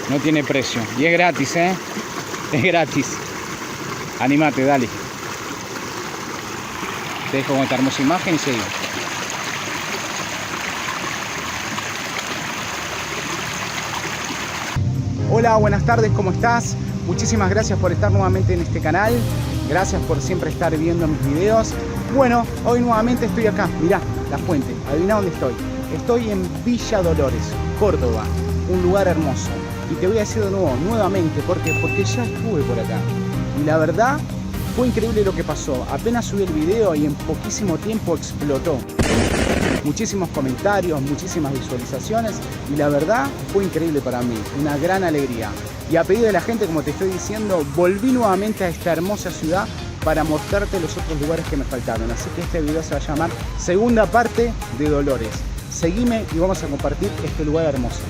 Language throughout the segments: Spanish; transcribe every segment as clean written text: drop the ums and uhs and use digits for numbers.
No tiene precio. Y es gratis, ¿eh? Es gratis. Animate, dale. Te dejo con esta hermosa imagen y seguimos. Hola, buenas tardes, ¿cómo estás? Muchísimas gracias por estar nuevamente en este canal. Gracias por siempre estar viendo mis videos. Bueno, hoy nuevamente estoy acá. Mirá, la fuente. Adivina dónde estoy. Estoy en Villa Dolores, Córdoba. Un lugar hermoso. Y te voy a decir de nuevo, nuevamente, porque ya estuve por acá. Y la verdad, fue increíble lo que pasó. Apenas subí el video y en poquísimo tiempo explotó. Muchísimos comentarios, muchísimas visualizaciones. Y la verdad, fue increíble para mí. Una gran alegría. Y a pedido de la gente, como te estoy diciendo, volví nuevamente a esta hermosa ciudad para mostrarte los otros lugares que me faltaron. Así que este video se va a llamar Segunda parte de Dolores. Seguime y vamos a compartir este lugar hermoso.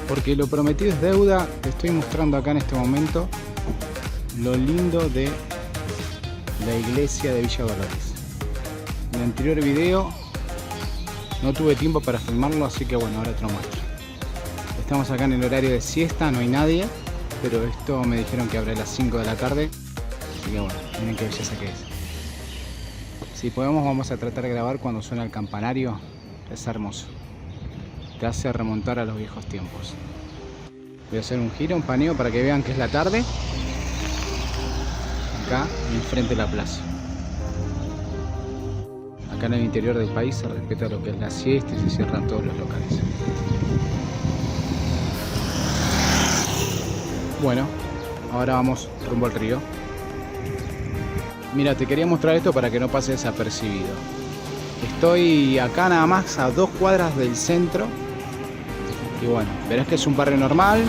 Porque lo prometido es deuda. Te estoy mostrando acá en este momento lo lindo de la iglesia de Villa Dolores. En el anterior video no tuve tiempo para filmarlo, así que bueno, ahora te lo muestro. Estamos acá en el horario de siesta, no hay nadie, pero esto me dijeron que abre a las 5 de la tarde, así que bueno, miren qué belleza que es. Si podemos, vamos a tratar de grabar cuando suena el campanario. Es hermoso, te hace remontar a los viejos tiempos. Voy a hacer un giro, un paneo para que vean que es la tarde. Acá enfrente de la plaza. Acá en el interior del país se respeta lo que es la siesta y se cierran todos los locales. Bueno, ahora vamos rumbo al río. Mira, te quería mostrar esto para que no pase desapercibido. Estoy acá nada más a 2 cuadras del centro. Y bueno, verás que es un barrio normal,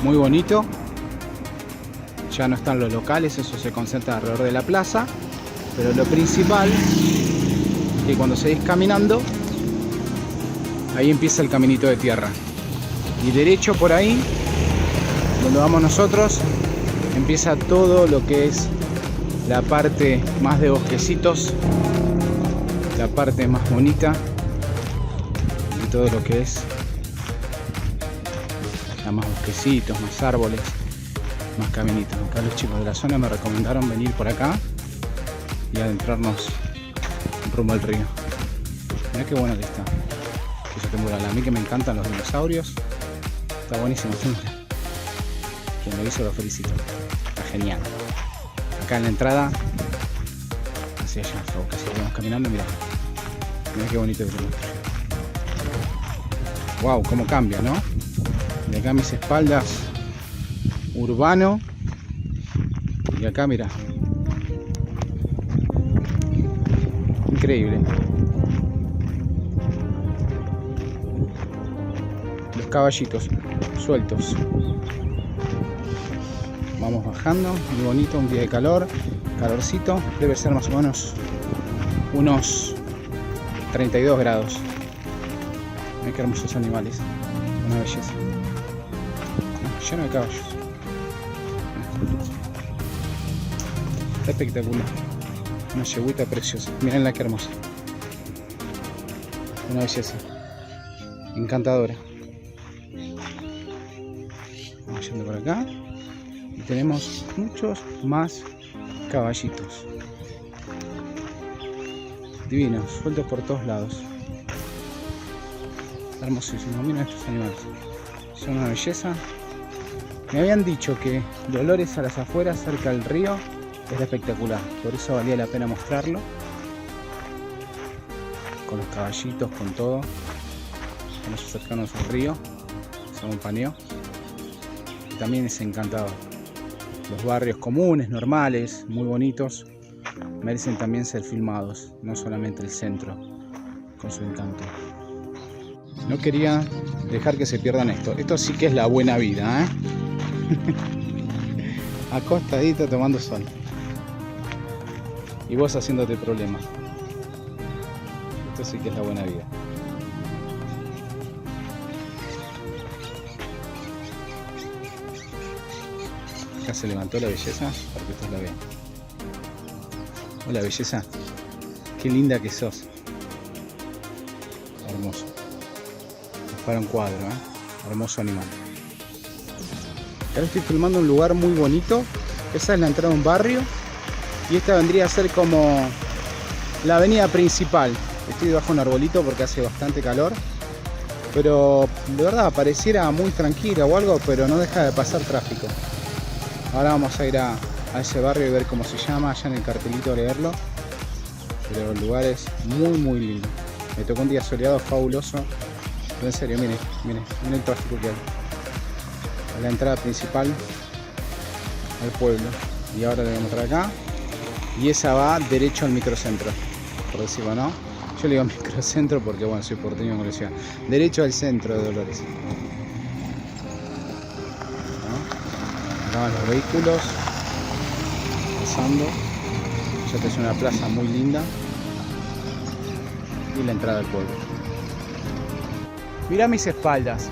muy bonito. Ya no están los locales, eso se concentra alrededor de la plaza. Pero lo principal es que cuando seguís caminando, ahí empieza el caminito de tierra. Y derecho por ahí, donde vamos nosotros, empieza todo lo que es la parte más de bosquecitos, la parte más bonita y todo lo que es ya más bosquecitos, más árboles, más caminitos. Acá los chicos de la zona me recomendaron venir por acá y adentrarnos rumbo al río. Mirá qué bueno que está ese temporal. A mí que me encantan los dinosaurios, está buenísimo. Quien lo hizo lo felicito, está genial. Acá en la entrada hacia allá, casi vamos caminando. Mirá qué bonito que tenemos. Wow, cómo cambia, ¿no? De acá a mis espaldas, urbano, y acá mirá, increíble. Los caballitos sueltos. Vamos bajando, muy bonito, un día de calor, calorcito, debe ser más o menos unos 32 grados. Mirá qué hermosos animales, una belleza. Lleno de caballos. Está espectacular. Una yeguita preciosa. Miren la que hermosa. Una belleza. Encantadora. Vamos yendo por acá. Y tenemos muchos más caballitos. Divinos, sueltos por todos lados. Hermosísimo. Miren estos animales. Son una belleza. Me habían dicho que Dolores a las afueras, cerca del río, era espectacular. Por eso valía la pena mostrarlo. Con los caballitos, con todo. Vamos a acercarnos al río. Hacemos un paneo. Y también es encantador. Los barrios comunes, normales, muy bonitos, merecen también ser filmados. No solamente el centro, con su encanto. No quería dejar que se pierdan esto. Esto sí que es la buena vida, ¿eh? Acostadito tomando sol. Y vos haciéndote problemas. Esto sí que es la buena vida. Acá se levantó la belleza para que ustedes la vean. Hola belleza. Qué linda que sos. Hermoso. Es para un cuadro, ¿eh? Hermoso animal. Ahora estoy filmando un lugar muy bonito. Esa es la entrada de un barrio. Y esta vendría a ser como la avenida principal. Estoy debajo de un arbolito porque hace bastante calor. Pero de verdad pareciera muy tranquila o algo, pero no deja de pasar tráfico. Ahora vamos a ir a ese barrio y ver cómo se llama, allá en el cartelito leerlo. Pero el lugar es muy lindo. Me tocó un día soleado fabuloso. Pero en serio, miren el tráfico que hay. A la entrada principal al pueblo. Y ahora le voy a mostrar acá. Y esa va derecho al microcentro, por decirlo, ¿no? Yo le digo microcentro porque, bueno, soy porteño con la ciudad. Derecho al centro de Dolores. ¿No? Acá van los vehículos pasando. Ya te es una plaza muy linda. Y la entrada al pueblo. Mirá mis espaldas.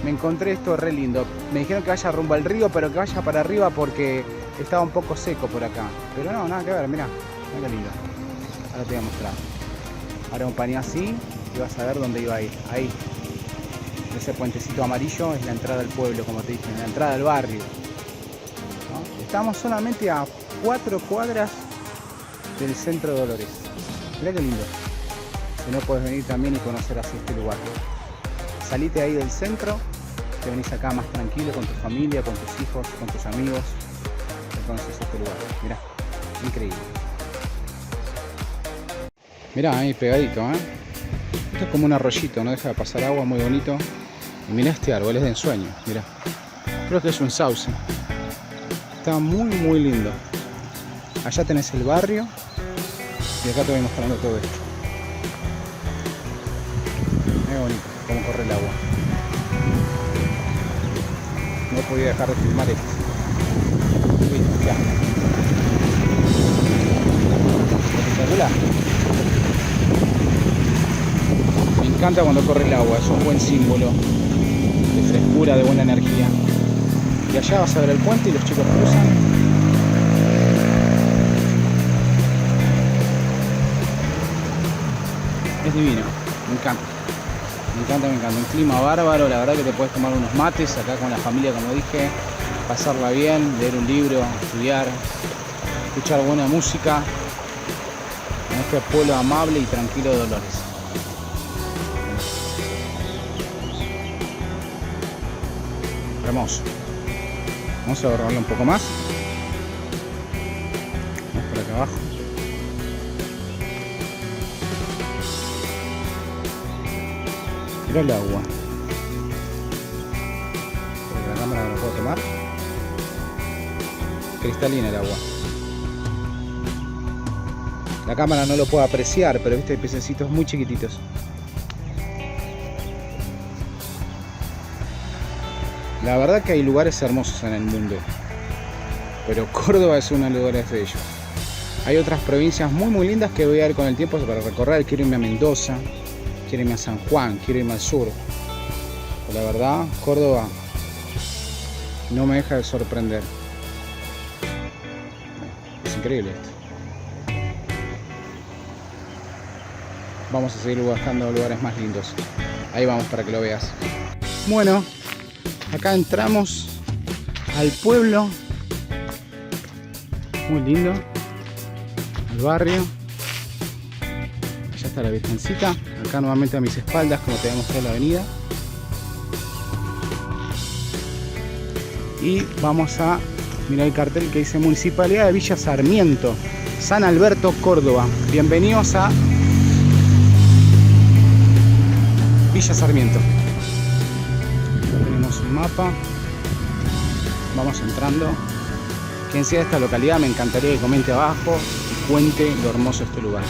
Me encontré esto re lindo. Me dijeron que vaya rumbo al río, pero que vaya para arriba porque estaba un poco seco por acá. Pero no, nada que ver, mirá. Mirá qué lindo. Ahora te voy a mostrar. Ahora un paneo así y vas a ver dónde iba a ir. Ahí. Ese puentecito amarillo es la entrada al pueblo, como te dije, la entrada al barrio. ¿No? Estamos solamente a 4 cuadras del centro de Dolores. Mirá qué lindo. Si no, puedes venir también y conocer así este lugar. Salite ahí del centro, te venís acá más tranquilo con tu familia, con tus hijos, con tus amigos. Y conoces este lugar. Mirá, increíble. Mirá, ahí pegadito, ¿eh? Esto es como un arroyito, no deja de pasar agua, muy bonito. Y mirá este árbol, es de ensueño, mirá. Creo que es un sauce. Está muy lindo. Allá tenés el barrio. Y acá te voy mostrando todo esto. Muy bonito, cómo corre el agua. No podía dejar de filmar esto. Uy, ya. Espectacular. Me encanta cuando corre el agua, es un buen símbolo de frescura, de buena energía. Y allá vas a ver el puente y los chicos cruzan. Es divino, me encanta. Me encanta. Un clima bárbaro, la verdad que te puedes tomar unos mates acá con la familia, como dije, pasarla bien, leer un libro, estudiar, escuchar buena música en este pueblo amable y tranquilo de Dolores. Hermoso. Vamos a borrarlo un poco más. Vamos por acá abajo. Mira el agua. Porque la cámara no lo puedo tomar. Cristalina el agua. La cámara no lo puede apreciar, pero viste, hay pececitos muy chiquititos. La verdad que hay lugares hermosos en el mundo, pero Córdoba es uno de los lugares de ellos. Hay otras provincias muy lindas que voy a ir con el tiempo para recorrer. Quiero irme a Mendoza, quiero irme a San Juan, quiero irme al sur. Pero la verdad, Córdoba no me deja de sorprender. Es increíble esto. Vamos a seguir buscando lugares más lindos. Ahí vamos para que lo veas. Bueno, acá entramos al pueblo. Muy lindo. Al barrio. Allá está la Virgencita. Acá nuevamente a mis espaldas, como te voy a mostrar la avenida. Y vamos a mirar el cartel que dice Municipalidad de Villa Sarmiento, San Alberto, Córdoba. Bienvenidos a Villa Sarmiento. Tenemos un mapa. Vamos entrando. Quien sea de esta localidad, me encantaría que comente abajo y cuente lo hermoso de este lugar.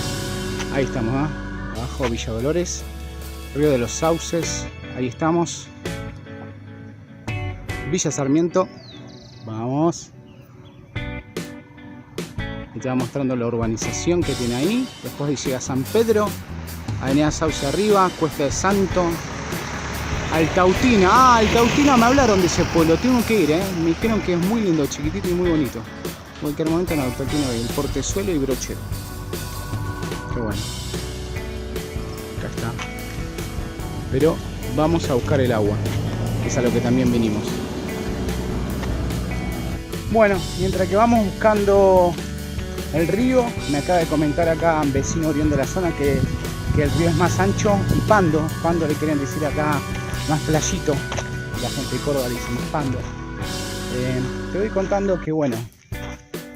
Ahí estamos, ¿eh? Abajo Villa Dolores, Río de los Sauces. Ahí estamos. Villa Sarmiento. Vamos. Y te va mostrando la urbanización que tiene ahí. Después llega San Pedro, Avenida Sauce arriba, Cuesta de Santo, Altautina. Ah, Altautina, me hablaron de ese pueblo, tengo que ir, me dijeron que es muy lindo, chiquitito y muy bonito. En cualquier momento en Altautina voy, el Portezuelo y Brochero. Qué bueno. Acá está. Pero vamos a buscar el agua. es a lo que también vinimos. Bueno, mientras que vamos buscando el río, me acaba de comentar acá un vecino oriundo de la zona que el río es más ancho y pando le quieren decir acá, más playito, la gente de Córdoba le dice más pando. Te voy contando que bueno,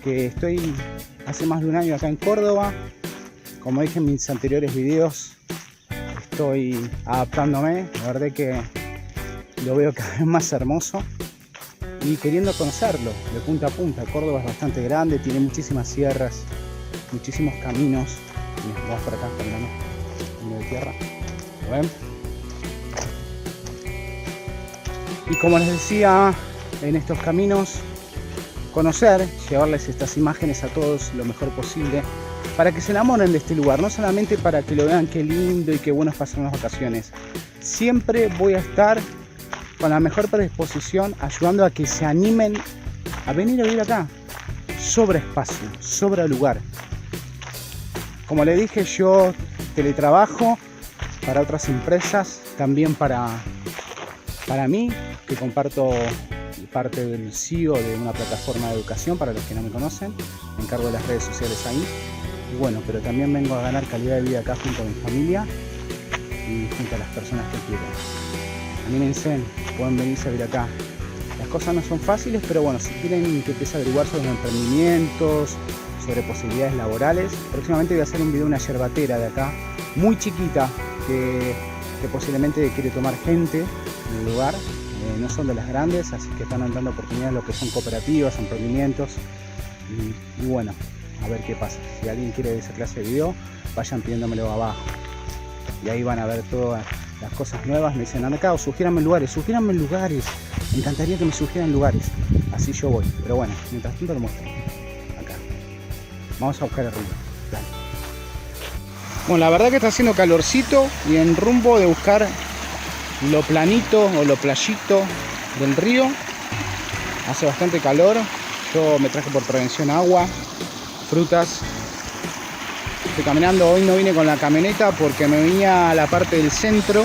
que estoy hace más de un año acá en Córdoba. Como dije en mis anteriores videos, estoy adaptándome, la verdad que lo veo cada vez más hermoso y queriendo conocerlo de punta a punta. Córdoba es bastante grande, tiene muchísimas sierras, muchísimos caminos. Vamos por acá caminando, camino de tierra, ¿lo ven? Y como les decía, en estos caminos, conocer, llevarles estas imágenes a todos lo mejor posible, para que se enamoren de este lugar, no solamente para que lo vean qué lindo y qué buenos pasan las vacaciones. Siempre voy a estar con la mejor predisposición, ayudando a que se animen a venir a vivir acá. Sobra espacio, sobra lugar. Como le dije, yo teletrabajo para otras empresas, también para mí, que comparto parte del CEO de una plataforma de educación. Para los que no me conocen, me encargo de las redes sociales ahí. Y bueno, pero también vengo a ganar calidad de vida acá junto a mi familia y junto a las personas que quiero. Anímense, pueden venirse a vivir acá. Las cosas no son fáciles, pero bueno, si quieren que empiece a averiguar sobre emprendimientos, sobre posibilidades laborales, próximamente voy a hacer un video de una yerbatera de acá, muy chiquita, que posiblemente quiere tomar gente en el lugar. No son de las grandes, así que están dando oportunidades lo que son cooperativas, emprendimientos y bueno, a ver qué pasa. Si alguien quiere esa clase de video, vayan pidiéndomelo abajo y ahí van a ver todas las cosas nuevas. Me dicen, acá, sugiéranme lugares, me encantaría que me sugieran lugares, así yo voy, pero bueno, mientras tanto lo muestro acá. Vamos a buscar el río. Dale. Bueno, la verdad que está haciendo calorcito y en rumbo de buscar lo planito o lo playito del río. Hace bastante calor. Yo me traje por prevención agua, frutas. Estoy caminando. Hoy no vine con la camioneta porque me venía a la parte del centro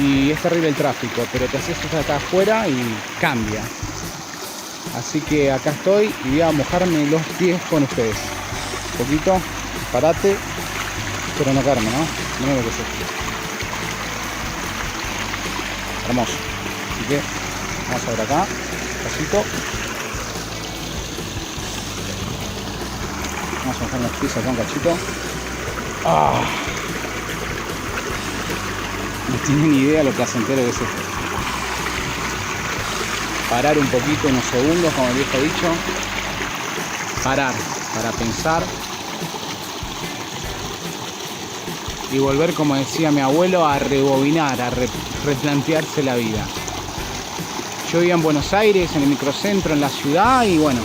y es terrible el tráfico, pero te haces acá afuera y cambia. Así que acá estoy y voy a mojarme los pies con ustedes. Un poquito, parate, pero no caerme, ¿no? Miren lo que es esto. Hermoso. Así que vamos a ver acá, pasito. Vamos a bajar los pies acá un cachito. ¡Ah! No tienen ni idea lo placentero que es esto. Parar un poquito, unos segundos, como el viejo dicho. Parar para pensar. Y volver, como decía mi abuelo, a rebobinar, a replantearse la vida. Yo vivía en Buenos Aires, en el microcentro, en la ciudad, y bueno,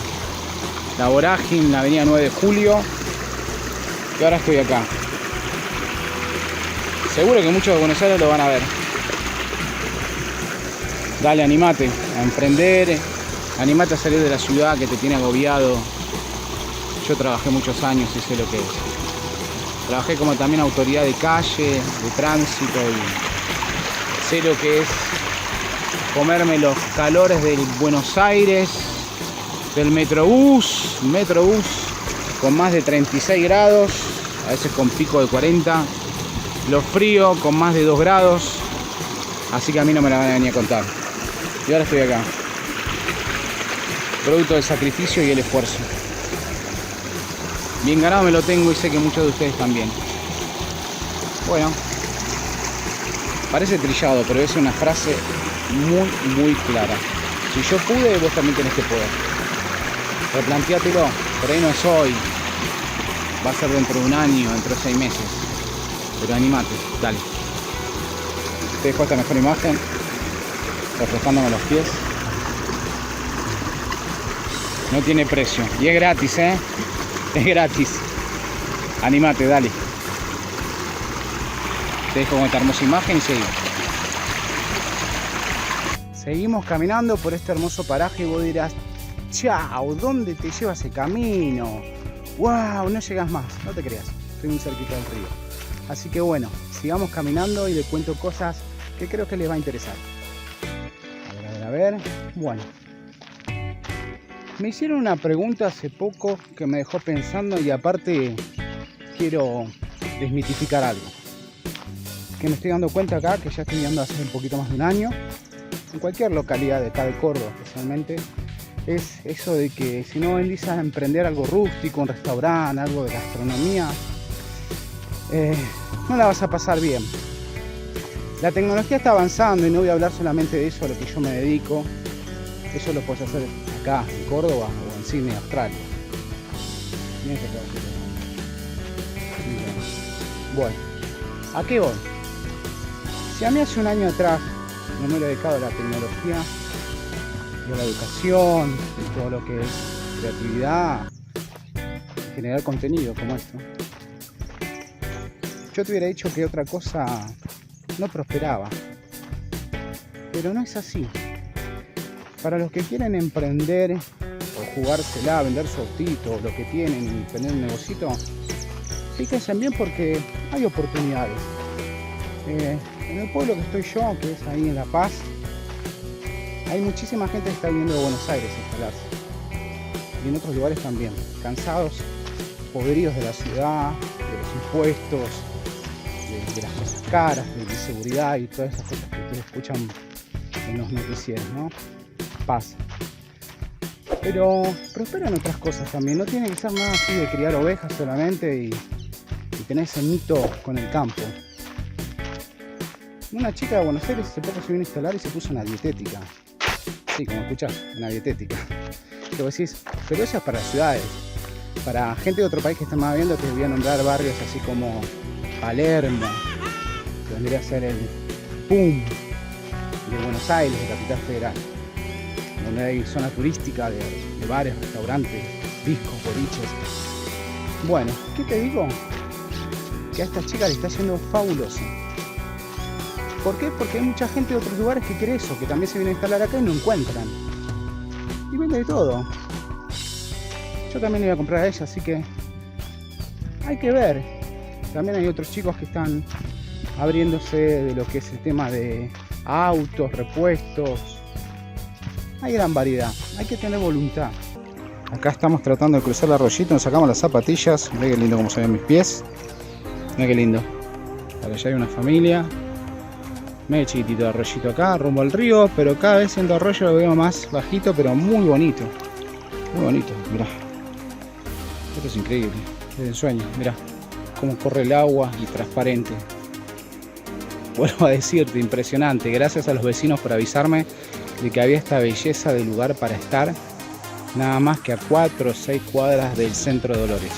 la vorágine, la avenida 9 de Julio, y ahora estoy acá. Seguro que muchos de Buenos Aires lo van a ver. Dale, animate a emprender, animate a salir de la ciudad que te tiene agobiado. Yo trabajé muchos años y sé lo que es. Trabajé como también autoridad de calle, de tránsito, y sé lo que es comerme los calores del Buenos Aires, del Metrobús con más de 36 grados, a veces con pico de 40, lo frío con más de 2 grados, así que a mí no me la van a venir a contar. Y ahora estoy acá, producto del sacrificio y el esfuerzo. Bien ganado me lo tengo y sé que muchos de ustedes también. Bueno, parece trillado, pero es una frase muy clara. Si yo pude, vos también tenés que poder. Replantéatelo, por ahí no es hoy, va a ser dentro de un año, dentro de 6 meses. Pero animate, dale. Te dejo esta mejor imagen, refrescándome los pies. No tiene precio y es gratis, ¿eh? Es gratis. Animate, dale. Te dejo con esta hermosa imagen y seguimos. Seguimos caminando por este hermoso paraje y vos dirás, chao, ¿dónde te lleva ese camino? ¡Wow! No llegas más. No te creas, estoy muy cerquita del río. Así que bueno, sigamos caminando y les cuento cosas que creo que les va a interesar. ver, bueno. Me hicieron una pregunta hace poco que me dejó pensando y aparte quiero desmitificar algo. Que me estoy dando cuenta acá, que ya estoy viendo hace un poquito más de un año, en cualquier localidad de acá de Córdoba especialmente, es eso de que si no vendís a emprender algo rústico, un restaurante, algo de gastronomía, no la vas a pasar bien. La tecnología está avanzando y no voy a hablar solamente de eso a lo que yo me dedico. Eso lo puedes hacer acá en Córdoba o en Sydney, Australia. Miren que bueno, ¿a qué voy? Si a mí hace un año atrás no me hubiera dedicado a la tecnología y a la educación y todo lo que es creatividad, generar contenido como esto, yo te hubiera dicho que otra cosa no prosperaba. Pero no es así. Para los que quieren emprender o jugársela, vender su autito, lo que tienen y tener un negocito, fíjense bien porque hay oportunidades. En el pueblo que estoy yo, que es ahí en La Paz, hay muchísima gente que está viniendo de Buenos Aires a instalarse. Y en otros lugares también. Cansados, podridos de la ciudad, de los impuestos, de las cosas caras, de la inseguridad y todas esas cosas que ustedes escuchan en los noticieros, ¿no? Pasa. Pero prosperan otras cosas también. No tiene que ser nada así de criar ovejas solamente y tener ese mito con el campo. Una chica de Buenos Aires hace poco se vino a instalar y se puso una dietética. Sí, como escuchás, una dietética. Y vos decís, pero eso es para ciudades. Para gente de otro país que está más viendo, te voy a nombrar barrios así como Palermo, que vendría a ser el PUM de Buenos Aires, de Capital Federal, donde hay zona turística de bares, restaurantes, discos, boliches. Bueno, ¿qué te digo? Que a esta chica le está yendo fabuloso. ¿Por qué? Porque hay mucha gente de otros lugares que quiere eso, que también se viene a instalar acá y no encuentran. Y vende de todo. Yo también le voy a comprar a ella, así que hay que ver. También hay otros chicos que están abriéndose de lo que es el tema de autos, repuestos. Hay gran variedad, hay que tener voluntad. Acá estamos tratando de cruzar el arroyito, nos sacamos las zapatillas. Mirá qué lindo como se ven mis pies. Mirá qué lindo. Para allá hay una familia. Medio chiquitito el arroyito acá, rumbo al río, pero cada vez siendo arroyo lo veo más bajito, pero muy bonito. Muy bonito, mirá. Esto es increíble, es el sueño, mirá. Cómo corre el agua y transparente. Vuelvo a decirte, impresionante. Gracias a los vecinos por avisarme de que había esta belleza de lugar para estar, nada más que a 4 o 6 cuadras del centro de Dolores.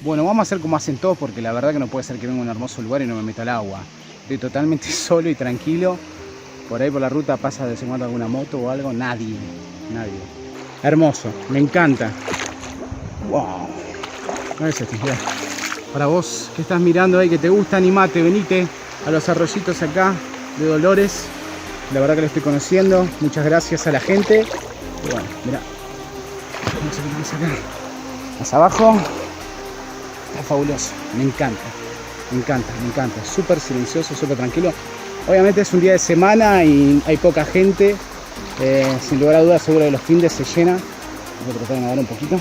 Bueno, vamos a hacer como hacen todos porque la verdad que no puede ser que venga a un hermoso lugar y no me meta al agua. Estoy totalmente solo y tranquilo. Por ahí por la ruta pasa de vez en cuando alguna moto o algo. Nadie. Hermoso, me encanta. Wow. No es esto, mirá. Para vos que estás mirando ahí, que te gusta, animate, venite a los arroyitos acá de Dolores. La verdad que lo estoy conociendo. Muchas gracias a la gente. Y bueno, mirá. Vamos a ponernos acá. Más abajo. Está fabuloso, me encanta, súper silencioso, súper tranquilo. Obviamente es un día de semana y hay poca gente, sin lugar a dudas seguro que los fines se llena. Voy a tratar de nadar un poquito.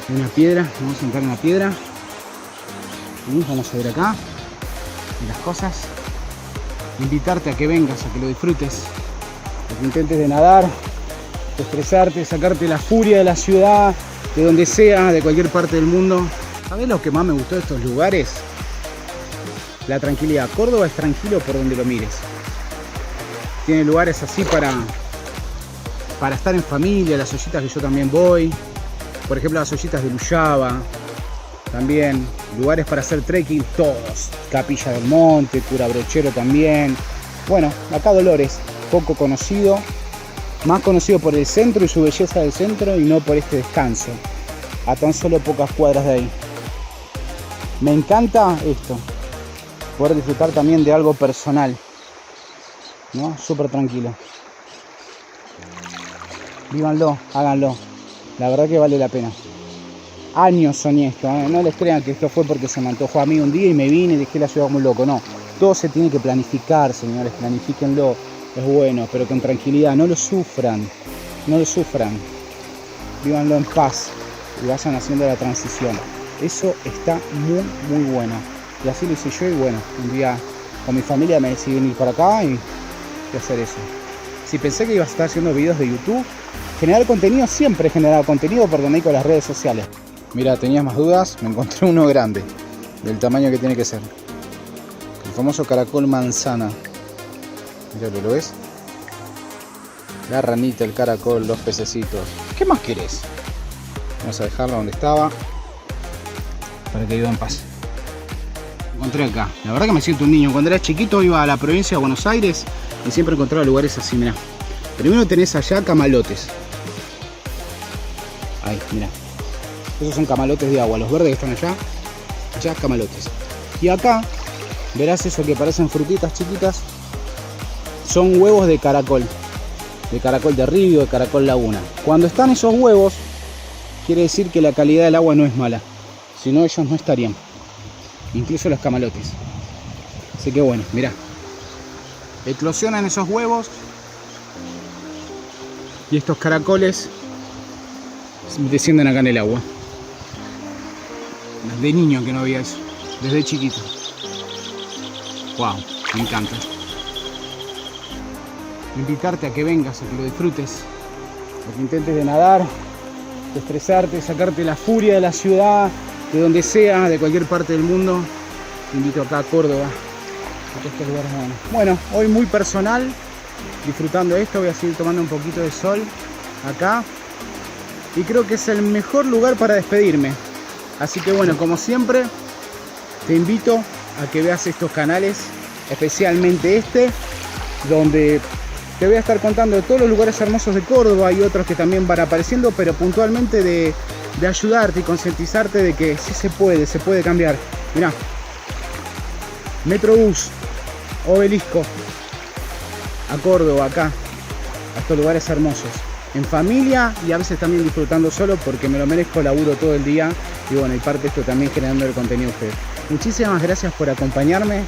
Hay una piedra, vamos a sentar en una piedra y vamos a ver acá las cosas. Invitarte a que vengas, a que lo disfrutes, a que intentes de nadar, estresarte, sacarte la furia de la ciudad, de donde sea, de cualquier parte del mundo. ¿Sabés lo que más me gustó de estos lugares? La tranquilidad. Córdoba es tranquilo por donde lo mires. Tiene lugares así para estar en familia, las ollitas que yo también voy. Por ejemplo, las ollitas de Luyaba. también lugares para hacer trekking, todos. Capilla del Monte, Cura Brochero también. Bueno, acá Dolores, poco conocido, más conocido por el centro y su belleza del centro y no por este descanso, a tan solo pocas cuadras de ahí. Me encanta esto, poder disfrutar también de algo personal, ¿no? Súper tranquilo. Vívanlo, háganlo, la verdad que vale la pena. Años soñé esto, ¿eh? No les crean que esto fue porque se me antojó a mí un día y me vine y dejé la ciudad como un loco, no. Todo se tiene que planificar, señores, planifíquenlo, es bueno, pero con tranquilidad, no lo sufran, no lo sufran. Vívanlo en paz y vayan haciendo la transición. Eso está muy, muy bueno. Y así lo hice yo y bueno, un día con mi familia me decidí venir para acá y hacer eso. Si pensé que iba a estar haciendo videos de YouTube, generar contenido, siempre he generado contenido porque me dedico a las redes sociales. Mira, tenías más dudas, me encontré uno grande, del tamaño que tiene que ser. El famoso caracol manzana. Míralo, ¿lo ves? La ranita, el caracol, los pececitos. ¿Qué más querés? Vamos a dejarlo donde estaba para que viva en paz. Encontré acá. La verdad que me siento un niño. Cuando era chiquito iba a la provincia de Buenos Aires y siempre encontraba lugares así, mirá. Primero tenés allá camalotes. Ahí, mirá. Esos son camalotes de agua. Los verdes que están allá, allá camalotes. Y acá, verás eso que parecen frutitas chiquitas. Son huevos de caracol. De caracol de río, de caracol laguna. Cuando están esos huevos, quiere decir que la calidad del agua no es mala. Si no, ellos no estarían. Incluso los camalotes. Así que bueno, mirá. Eclosionan esos huevos. Y estos caracoles descienden acá en el agua. Desde niño que no había eso. Desde chiquito. Wow, me encanta. Invitarte a que vengas, a que lo disfrutes. A que intentes de nadar, de estresarte, sacarte la furia de la ciudad, de donde sea, de cualquier parte del mundo. Te invito acá a Córdoba, a estos lugares buenos. Bueno, hoy muy personal, disfrutando esto, voy a seguir tomando un poquito de sol acá. Y creo que es el mejor lugar para despedirme. Así que bueno, como siempre, te invito a que veas estos canales, especialmente este, donde te voy a estar contando de todos los lugares hermosos de Córdoba y otros que también van apareciendo, pero puntualmente de ayudarte y concientizarte de que sí se puede cambiar. Mirá, Metrobús, Obelisco, a Córdoba, acá, a estos lugares hermosos. En familia y a veces también disfrutando solo porque me lo merezco, laburo todo el día y bueno, y parte de esto también generando el contenido a ustedes. Muchísimas gracias por acompañarme.